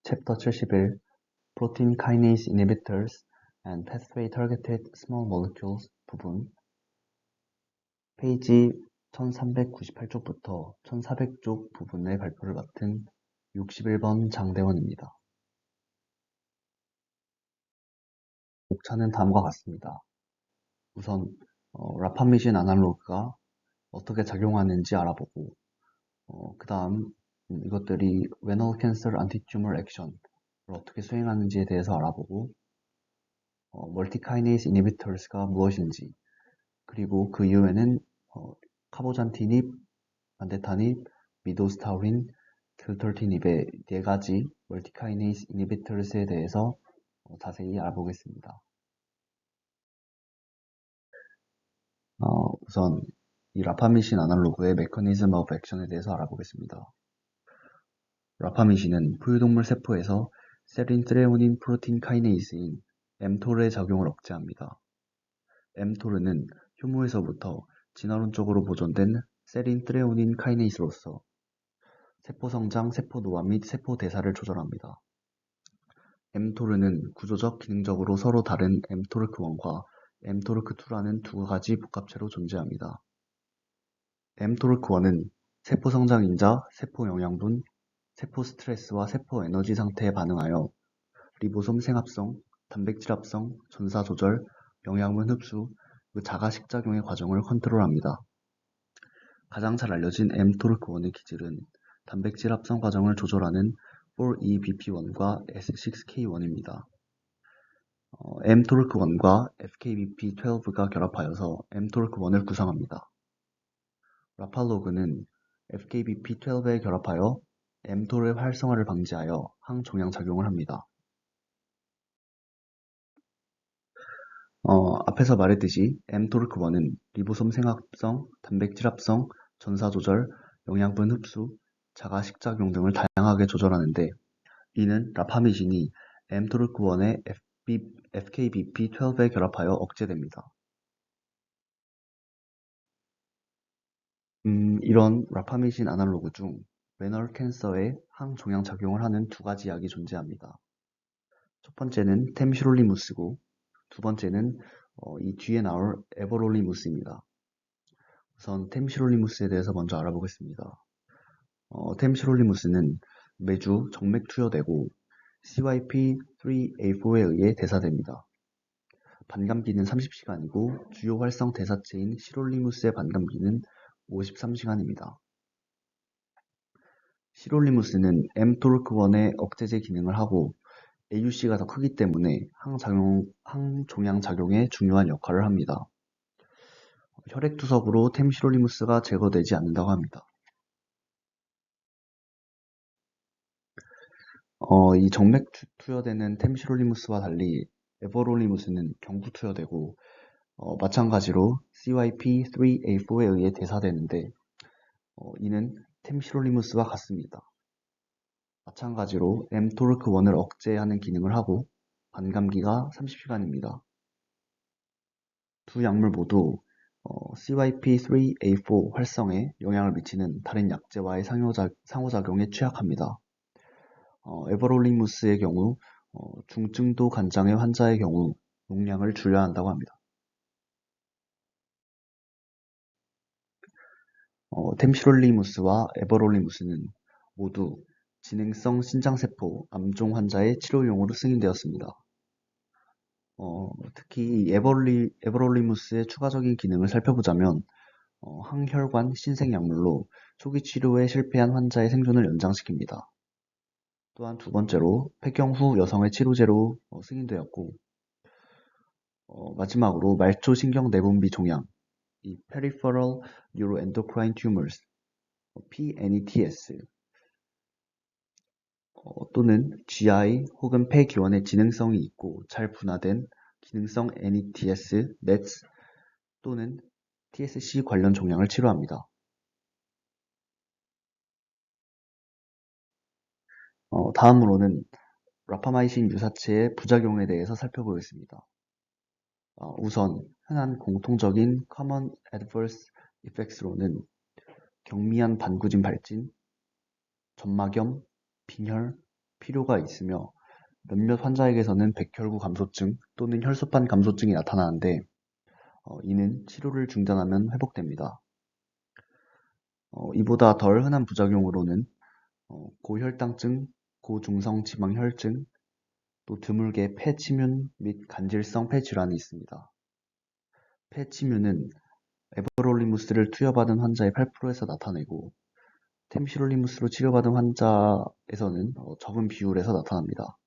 챕터 71 Protein Kinase Inhibitors and Pathway Targeted Small Molecules 부분 페이지 1398쪽부터 1400쪽 부분의 발표를 맡은 61번 장대원입니다. 목차는 다음과 같습니다. 우선 라파미신 아날로그가 어떻게 작용하는지 알아보고 그 다음 이것들이 Renal Cancer Anti-Tumor Action을 어떻게 수행하는지에 대해서 알아보고 멀티카이네이스 이니비터스가 무엇인지 그리고 그 이후에는 카보잔티닙, 반데타닙, 미도스타우린, 딜터티닙의 4가지 멀티카이네이스 이니비터스에 대해서 자세히 알아보겠습니다. 우선 이 라파미신 아날로그의 메커니즘 오브 액션에 대해서 알아보겠습니다. 라파미신은 포유동물 세포에서 세린 트레오닌 프로틴 카이네이스인 엠토르의 작용을 억제합니다. 엠토르는 효모에서부터 진화론 쪽으로 보존된 세린 트레오닌 카이네이스로서 세포 성장, 세포 노화 및 세포 대사를 조절합니다. 엠토르는 구조적, 기능적으로 서로 다른 엠토르크1과 엠토르크2라는 두 가지 복합체로 존재합니다. 엠토르크1은 세포 성장 인자, 세포 영양분, 세포 스트레스와 세포 에너지 상태에 반응하여 리보솜 생합성, 단백질 합성, 전사 조절, 영양분 흡수, 그 자가 식작용의 과정을 컨트롤합니다. 가장 잘 알려진 mTORC1의 기질은 단백질 합성 과정을 조절하는 4EBP1과 S6K1입니다. mTORC1과 FKBP12가 결합하여서 mTORC1을 구성합니다. 라팔로그는 FKBP12에 결합하여 mTOR의 활성화를 방지하여 항종양작용을 합니다. 앞에서 말했듯이 mTORC1은 리보솜 생합성, 단백질 합성, 전사 조절, 영양분 흡수, 자가 식작용 등을 다양하게 조절하는데 이는 라파미신이 mTORC1의 FKBP12에 결합하여 억제됩니다. 이런 라파미신 아날로그 중 레널 캔서에 항종양 작용을 하는 두 가지 약이 존재합니다. 첫 번째는 템시롤리무스고 두 번째는 이 뒤에 나올 에버롤리무스입니다. 우선 템시롤리무스에 대해서 먼저 알아보겠습니다. 템시롤리무스는 매주 정맥 투여되고 CYP3A4에 의해 대사됩니다. 반감기는 30시간이고 주요 활성 대사체인 시롤리무스의 반감기는 53시간입니다. 시롤리무스는 mTORC1의 억제제 기능을 하고 AUC가 더 크기 때문에 항종양 작용에 중요한 역할을 합니다. 혈액투석으로 템시롤리무스가 제거되지 않는다고 합니다. 이 정맥 투여되는 템시롤리무스와 달리 에버롤리무스는 경부 투여되고 마찬가지로 CYP3A4에 의해 대사되는데 이는 템시롤리무스와 같습니다. 마찬가지로 mTORC1을 억제하는 기능을 하고 반감기가 30시간입니다. 두 약물 모두 CYP3A4 활성에 영향을 미치는 다른 약제와의 상호작용에 취약합니다. 에버롤리무스의 경우 중증도 간장의 환자의 경우 용량을 줄여야 한다고 합니다. 템시롤리무스와 에버롤리무스는 모두 진행성 신장세포 암종 환자의 치료용으로 승인되었습니다. 특히 에버롤리무스의 추가적인 기능을 살펴보자면 항혈관 신생약물로 초기 치료에 실패한 환자의 생존을 연장시킵니다. 또한 두 번째로 폐경 후 여성의 치료제로 승인되었고 마지막으로 말초 신경 내분비 종양, 이 Peripheral Neuroendocrine Tumors, PNETS 또는 GI 혹은 폐기원의 지능성이 있고 잘 분화된 기능성 NETS, NETs 또는 TSC 관련 종양을 치료합니다. 다음으로는 라파마이신 유사체의 부작용에 대해서 살펴보겠습니다. 우선 흔한 공통적인 Common Adverse Effects로는 경미한 반구진 발진, 점막염, 빈혈, 필요가 있으며 몇몇 환자에게서는 백혈구 감소증 또는 혈소판 감소증이 나타나는데 이는 치료를 중단하면 회복됩니다. 이보다 덜 흔한 부작용으로는 고혈당증, 고중성 지방혈증, 또 드물게 폐치문 및 간질성 폐질환이 있습니다. 폐치문은 에버롤리무스를 투여받은 환자의 8%에서 나타내고 템시롤리무스로 치료받은 환자에서는 적은 비율에서 나타납니다.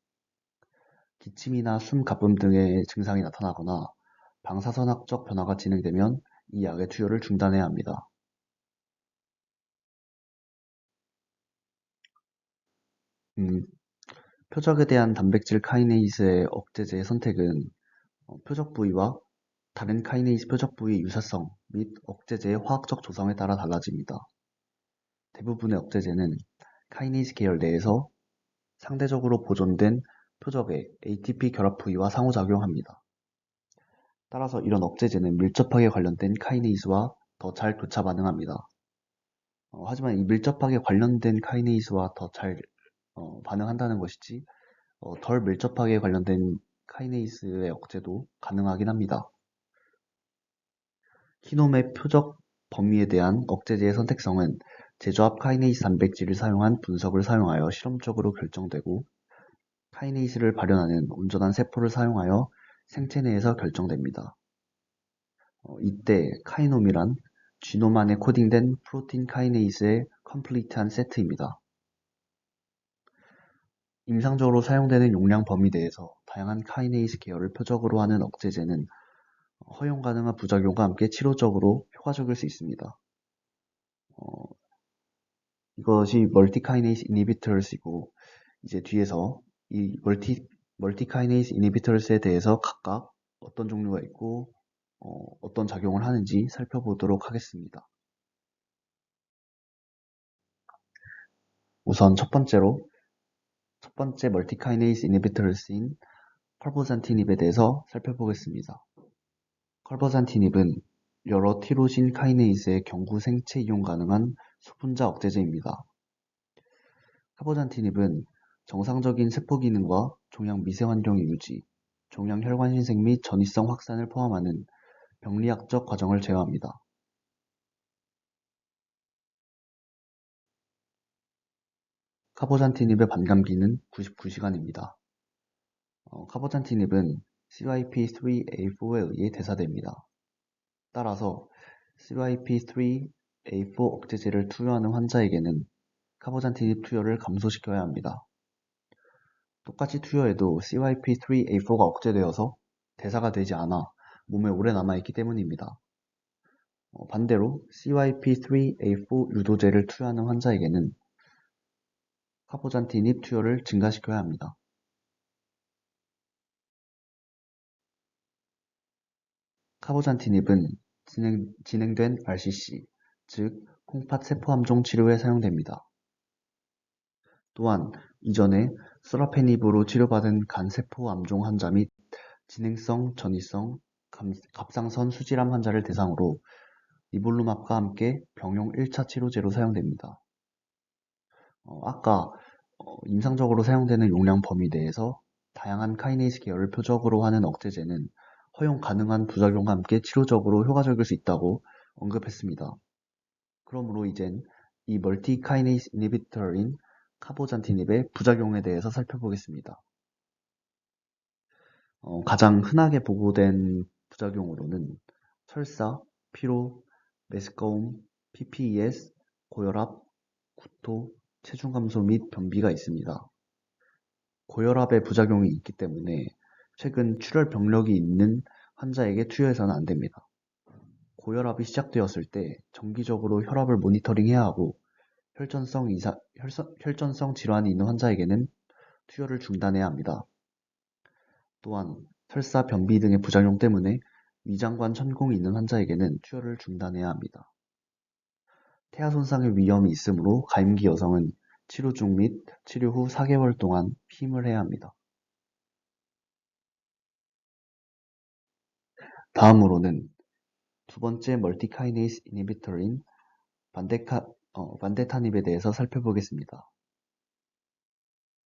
기침이나 숨 가쁨 등의 증상이 나타나거나 방사선학적 변화가 진행되면 이 약의 투여를 중단해야 합니다. 표적에 대한 단백질 카이네이스의 억제제의 선택은 표적 부위와 다른 카이네이스 표적 부위의 유사성 및 억제제의 화학적 조성에 따라 달라집니다. 대부분의 억제제는 카이네이스 계열 내에서 상대적으로 보존된 표적의 ATP 결합 부위와 상호작용합니다. 따라서 이런 억제제는 밀접하게 관련된 카이네이스와 더 잘 교차 반응합니다. 하지만 이 밀접하게 관련된 카이네이스와 더 잘 반응한다는 것이지 덜 밀접하게 관련된 카이네이스의 억제도 가능하긴 합니다. 키놈의 표적 범위에 대한 억제제의 선택성은 제조합 카이네이스 단백질을 사용한 분석을 사용하여 실험적으로 결정되고 카이네이스를 발현하는 온전한 세포를 사용하여 생체 내에서 결정됩니다. 이때 카이놈이란 지놈 안에 코딩된 프로틴 카이네이스의 컴플리트한 세트입니다. 임상적으로 사용되는 용량 범위 내에서 다양한 카이네이스 계열을 표적으로 하는 억제제는 허용 가능한 부작용과 함께 치료적으로 효과적일 수 있습니다. 이것이 멀티카이네이스 이니비터스이고 이제 뒤에서 이 멀티카이네이스 이니비터스에 대해서 각각 어떤 종류가 있고 어떤 작용을 하는지 살펴보도록 하겠습니다. 우선 첫 번째 멀티카이네이스 이니비터스인 컬보잔티닙에 대해서 살펴보겠습니다. 컬보잔티닙은 여러 티로신 카이네이스의 경구 생체 이용 가능한 수분자 억제제입니다. 카보잔티닙은 정상적인 세포 기능과 종양 미세 환경의 유지, 종양 혈관 신생 및 전이성 확산을 포함하는 병리학적 과정을 제어합니다. 카보잔티닙의 반감기는 99시간입니다. 카보잔티닙은 CYP3A4에 의해 대사됩니다. 따라서 CYP3A4 억제제를 투여하는 환자에게는 카보잔티닙 투여를 감소시켜야 합니다. 똑같이 투여해도 CYP3A4가 억제되어서 대사가 되지 않아 몸에 오래 남아있기 때문입니다. 반대로 CYP3A4 유도제를 투여하는 환자에게는 카보잔티닙 투여를 증가시켜야 합니다. 카보잔티닙은 진행된 RCC, 즉 콩팥 세포암종 치료에 사용됩니다. 또한 이전에 소라페닙으로 치료받은 간세포암종 환자 및 진행성, 전이성, 갑상선 수질암 환자를 대상으로 니볼루맙과 함께 병용 1차 치료제로 사용됩니다. 아까 임상적으로 사용되는 용량 범위 내에서 다양한 카이네이스 계열을 표적으로 하는 억제제는 허용 가능한 부작용과 함께 치료적으로 효과적일 수 있다고 언급했습니다. 그러므로 이젠 이 멀티 카이네이스 이니비터인 카보잔티닙의 부작용에 대해서 살펴보겠습니다. 가장 흔하게 보고된 부작용으로는 설사, 피로, 메스꺼움, PPES, 고혈압, 구토, 체중 감소 및 변비가 있습니다. 고혈압의 부작용이 있기 때문에 최근 출혈 병력이 있는 환자에게 투여해서는 안 됩니다. 고혈압이 시작되었을 때 정기적으로 혈압을 모니터링해야 하고 혈전성 질환이 있는 환자에게는 투여를 중단해야 합니다. 또한 설사, 변비 등의 부작용 때문에 위장관 천공이 있는 환자에게는 투여를 중단해야 합니다. 태아 손상의 위험이 있으므로 가임기 여성은 치료 중 및 치료 후 4개월 동안 피임을 해야 합니다. 다음으로는 두 번째 멀티카이네이스 이니비터인 반데타닙에 대해서 살펴보겠습니다.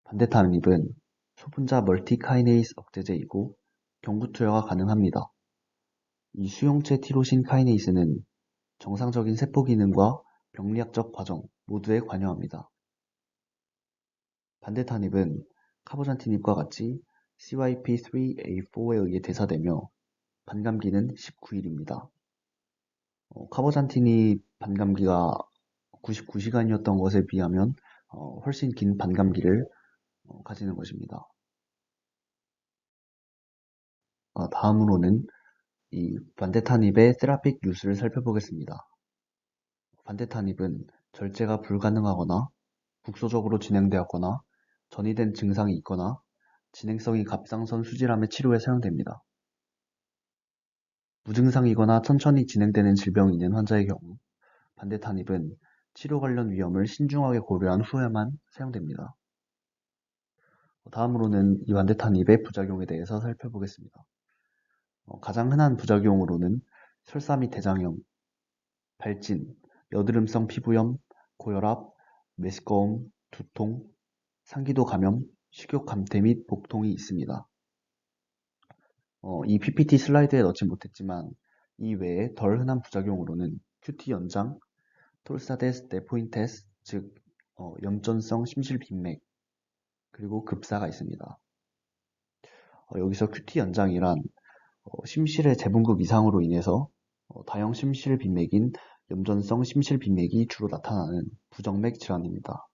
반대타입은 소분자 멀티카이네이스 억제제이고 경구 투여가 가능합니다. 이 수용체 티로신 카이네이스는 정상적인 세포 기능과 병리학적 과정 모두에 관여합니다. 반대타입은 카보잔티닙과 같이 CYP3A4에 의해 대사되며 반감기는 19일입니다. 카보잔티닙 반감기가 99시간이었던 것에 비하면 훨씬 긴 반감기를 가지는 것입니다. 다음으로는 이 반대타닙의 세라픽 유스를 살펴보겠습니다. 반대타닙은 절제가 불가능하거나 국소적으로 진행되었거나 전이된 증상이 있거나 진행성이 갑상선 수질암의 치료에 사용됩니다. 무증상이거나 천천히 진행되는 질병이 있는 환자의 경우 반대타닙은 치료 관련 위험을 신중하게 고려한 후에만 사용됩니다. 다음으로는 이 반대타닙의 부작용에 대해서 살펴보겠습니다. 가장 흔한 부작용으로는 설사 및 대장염, 발진, 여드름성 피부염, 고혈압, 메스꺼움, 두통, 상기도 감염, 식욕 감퇴 및 복통이 있습니다. 이 PPT 슬라이드에 넣지 못했지만 이 외에 덜 흔한 부작용으로는 QT 연장, 톨사데스 네포인테스, 즉 염전성 심실빈맥, 그리고 급사가 있습니다. 여기서 QT 연장이란 심실의 재분급 이상으로 인해서 다형 심실빈맥인 염전성 심실빈맥이 주로 나타나는 부정맥 질환입니다.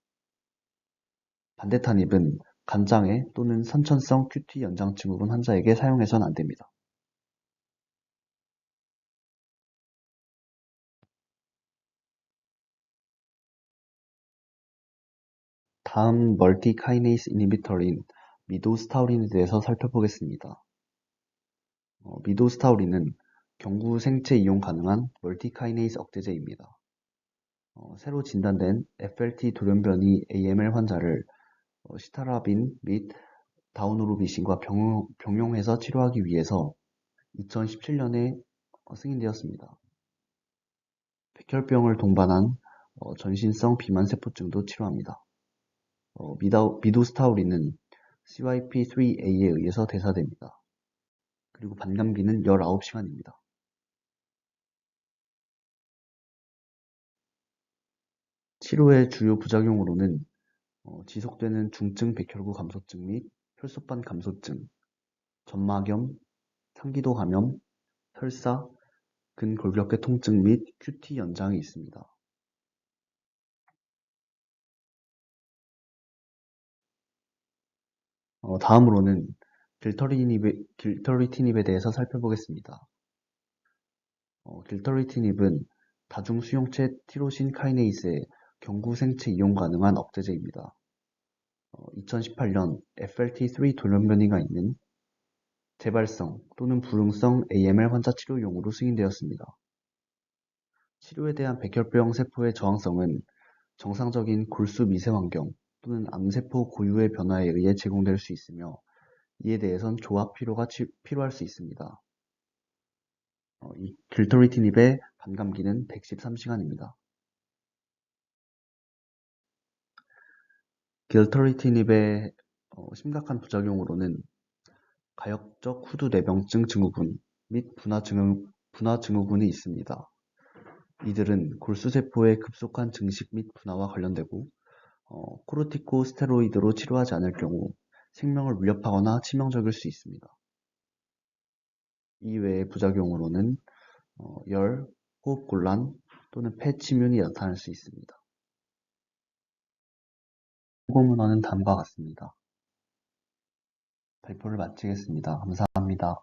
반대타닙은 간장애 또는 선천성 QT 연장 증후군 환자에게 사용해서는 안 됩니다. 다음 멀티카이네이스 이니비터인 미도스타우린에 대해서 살펴보겠습니다. 미도스타우린은 경구 생체 이용 가능한 멀티카이네이스 억제제입니다. 새로 진단된 FLT 돌연변이 AML 환자를 시타라빈 및 다우노르비신과 병용해서 치료하기 위해서 2017년에 승인되었습니다. 백혈병을 동반한 전신성 비만세포증도 치료합니다. 미도스타우린은 CYP3A에 의해서 대사됩니다. 그리고 반감기는 19시간입니다. 치료의 주요 부작용으로는 지속되는 중증 백혈구 감소증 및 혈소판 감소증, 점막염, 상기도 감염, 설사, 근골격계 통증 및 QT 연장이 있습니다. 다음으로는 길터리티닙에 대해서 살펴보겠습니다. 길터리티닙은 다중 수용체 티로신 카이네이스의 경구 생체 이용 가능한 억제제입니다. 2018년 FLT3 돌연변이가 있는 재발성 또는 불응성 AML 환자 치료용으로 승인되었습니다. 치료에 대한 백혈병 세포의 저항성은 정상적인 골수 미세 환경 또는 암세포 고유의 변화에 의해 제공될 수 있으며 이에 대해선 조합 필요할 수 있습니다. 이 길토리티닙의 반감기는 113시간입니다. 길토리티닙의 심각한 부작용으로는 가역적 후두 내병증 증후군 및 분화 증후군이 있습니다. 이들은 골수세포의 급속한 증식 및 분화와 관련되고 코르티코스테로이드로 치료하지 않을 경우 생명을 위협하거나 치명적일 수 있습니다. 이외의 부작용으로는 열, 호흡곤란 또는 폐침윤이 나타날 수 있습니다. 참고 문헌은 다음과 같습니다. 발표를 마치겠습니다. 감사합니다.